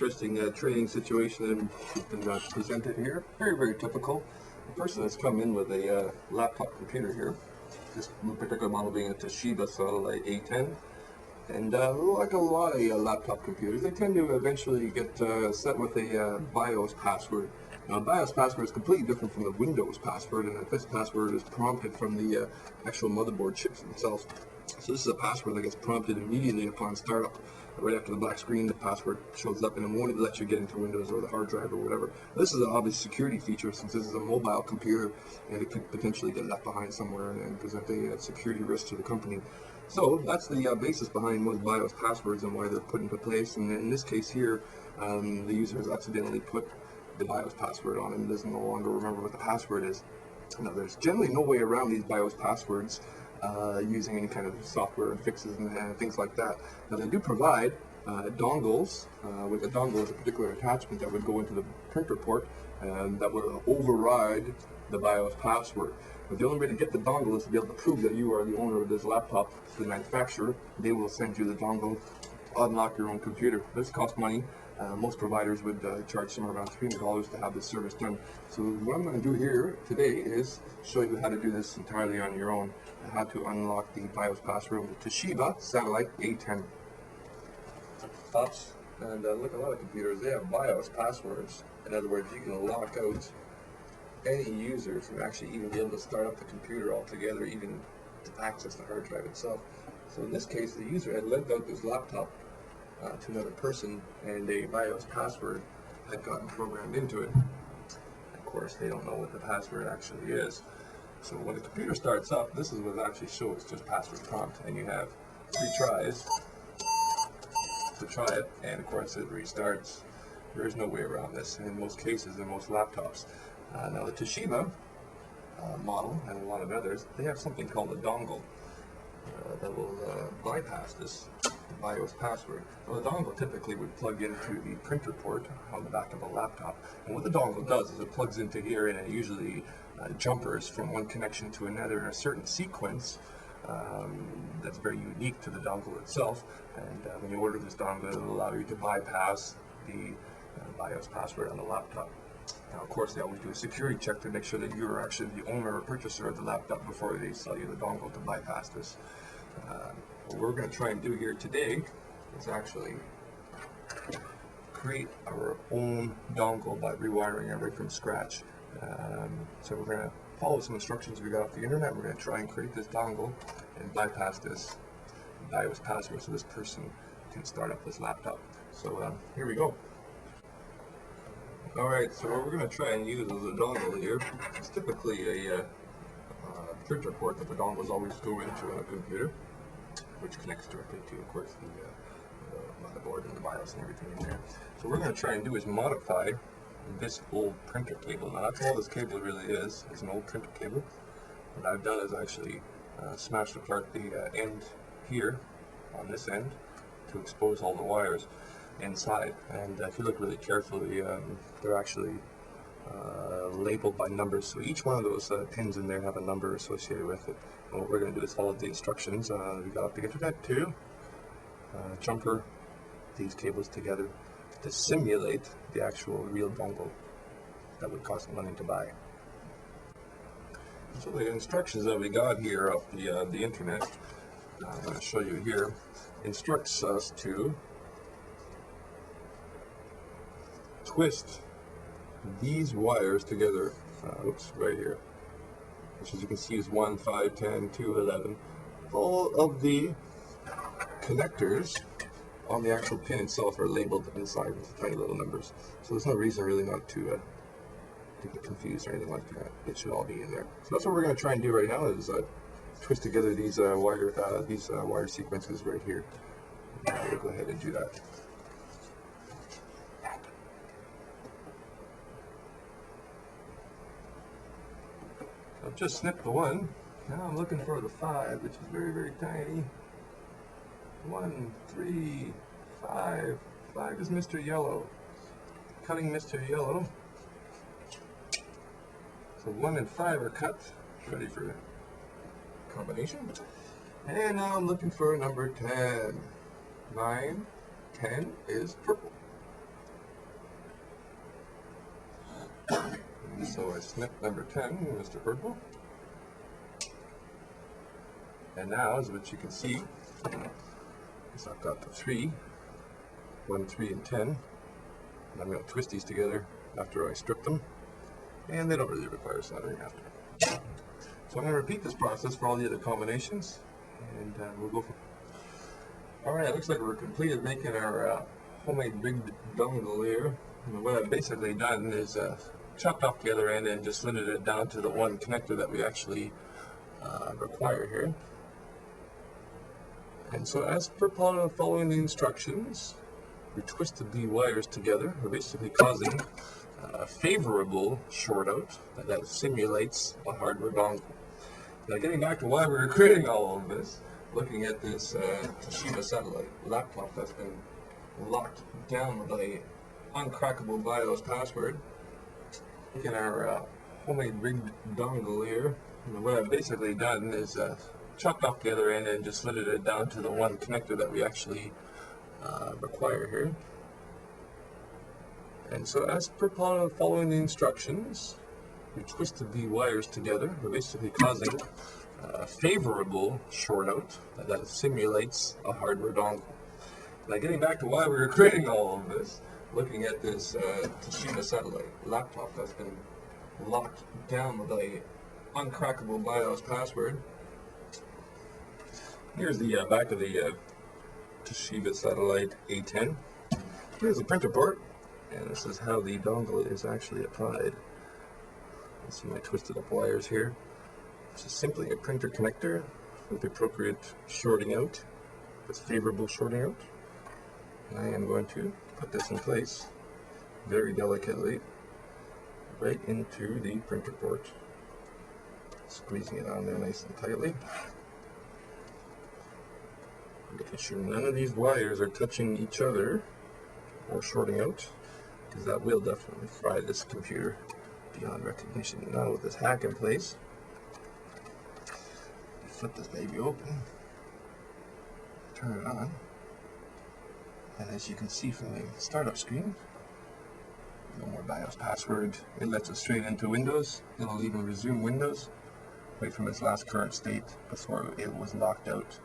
interesting training situation that's been presented here. Very, very typical. The person has come in with a laptop computer here. This particular model being a Toshiba Satellite A10. And like a lot of laptop computers, they tend to eventually get set with a BIOS password. Now, BIOS password is completely different from the Windows password, and this password is prompted from the actual motherboard chips themselves. So this is a password that gets prompted immediately upon startup. Right after the black screen, the password shows up, and it won't let you get into Windows or the hard drive or whatever. This is an obvious security feature, since this is a mobile computer, and it could potentially get left behind somewhere and present a security risk to the company. So that's the basis behind most BIOS passwords and why they're put into place. And in this case here, the user has accidentally put the BIOS password on and doesn't no longer remember what the password is. Now, there's generally no way around these BIOS passwords using any kind of software and fixes and things like that. Now, they do provide dongles. With a dongle is a particular attachment that would go into the printer port and that would override the BIOS password. But the only way to get the dongle is to be able to prove that you are the owner of this laptop to the manufacturer. They will send you the dongle, unlock your own computer. This costs money. Most providers would charge somewhere around $300 to have this service done. So what I'm going to do here today is show you how to do this entirely on your own, how to unlock the BIOS password with the Toshiba Satellite A10. Pops, and look, a lot of computers, they have BIOS passwords. In other words, you can lock out any user from actually even be able to start up the computer altogether, even to access the hard drive itself. So in this case, the user had lent out this laptop to another person, and a BIOS password had gotten programmed into it. Of course, they don't know what the password actually is. So when the computer starts up, this is what it actually shows, just password prompt, and you have 3 tries to try it, and of course it restarts. There is no way around this in most cases, in most laptops. Now the Toshiba model, and a lot of others, they have something called a dongle that will bypass this BIOS password. Well, the dongle typically would plug into the printer port on the back of a laptop, and what the dongle does is it plugs into here, and it usually jumpers from one connection to another in a certain sequence that's very unique to the dongle itself. And when you order this dongle, it will allow you to bypass the BIOS password on the laptop. Now, of course, they always do a security check to make sure that you are actually the owner or purchaser of the laptop before they sell you the dongle to bypass this. What we're going to try and do here today is actually create our own dongle by rewiring it right from scratch. So we're going to follow some instructions we got off the internet. We're going to try and create this dongle and bypass this BIOS password so this person can start up this laptop. So here we go. Alright, so what we're going to try and use as a dongle here is typically a printer port that the dongles always go into on a computer, which connects directly to, of course, the motherboard and the BIOS and everything in there. So what we're going to try and do is modify this old printer cable. Now, that's all this cable really is an old printer cable. What I've done is actually smashed apart the end here on this end to expose all the wires inside, and if you look really carefully, they're actually labeled by numbers, so each one of those pins in there have a number associated with it. And what we're going to do is follow the instructions we got off the internet to jumper these cables together to simulate the actual real dongle that would cost money to buy. So the instructions that we got here off the internet, I'm going to show you here, instructs us to twist these wires together, right here, which as you can see is 1, 5, 10, 2, 11. All of the connectors on the actual pin itself are labeled inside with tiny little numbers. So there's no reason really not to get confused or anything like that. It should all be in there. So that's what we're going to try and do right now is twist together these wire sequences right here. We'll go ahead and do that. I've just snipped the 1. Now I'm looking for the 5, which is very, very tiny. 1, 3, 5. 5 is Mr. Yellow. Cutting Mr. Yellow. So 1 and 5 are cut, ready for combination. And now I'm looking for number 10. 9, 10 is purple. So I snipped number 10, Mr. Purple. And now, as what you can see, is I've got the 3, 1, 3, and 10. And I'm going to twist these together after I strip them. And they don't really require soldering after. So I'm going to repeat this process for all the other combinations. And we'll go from... Alright, it looks like we're completed making our homemade rigged dongle here. And what I've basically done is chopped off the other end and just limited it down to the one connector that we actually require here. And so as per following the instructions, we twisted the wires together. We're basically causing a favorable short out that simulates a hardware dongle. Now getting back to why we were creating all of this, looking at this Toshiba satellite laptop that's been locked down with a uncrackable BIOS password. In our homemade rigged dongle here, and what I've basically done is chopped off the other end and just limited it down to the one connector that we actually require here. And so as per following the instructions, we twisted the wires together. We're basically causing a favorable short out that simulates a hardware dongle. Now getting back to why we were creating all of this, looking at this Toshiba satellite laptop that's been locked down with a uncrackable BIOS password. Here's the back of the Toshiba satellite A10. Here's the printer port, and this is how the dongle is actually applied. You see my twisted up wires here. This is simply a printer connector with the appropriate shorting out, with favorable shorting out. And I am going to put this in place very delicately right into the printer port, squeezing it on there nice and tightly, making sure none of these wires are touching each other or shorting out, because that will definitely fry this computer beyond recognition. Now with this hack in place, flip this baby open, turn it on, and as you can see from the startup screen, no more BIOS password. It lets us straight into Windows. It'll even resume Windows right from its last current state before it was locked out.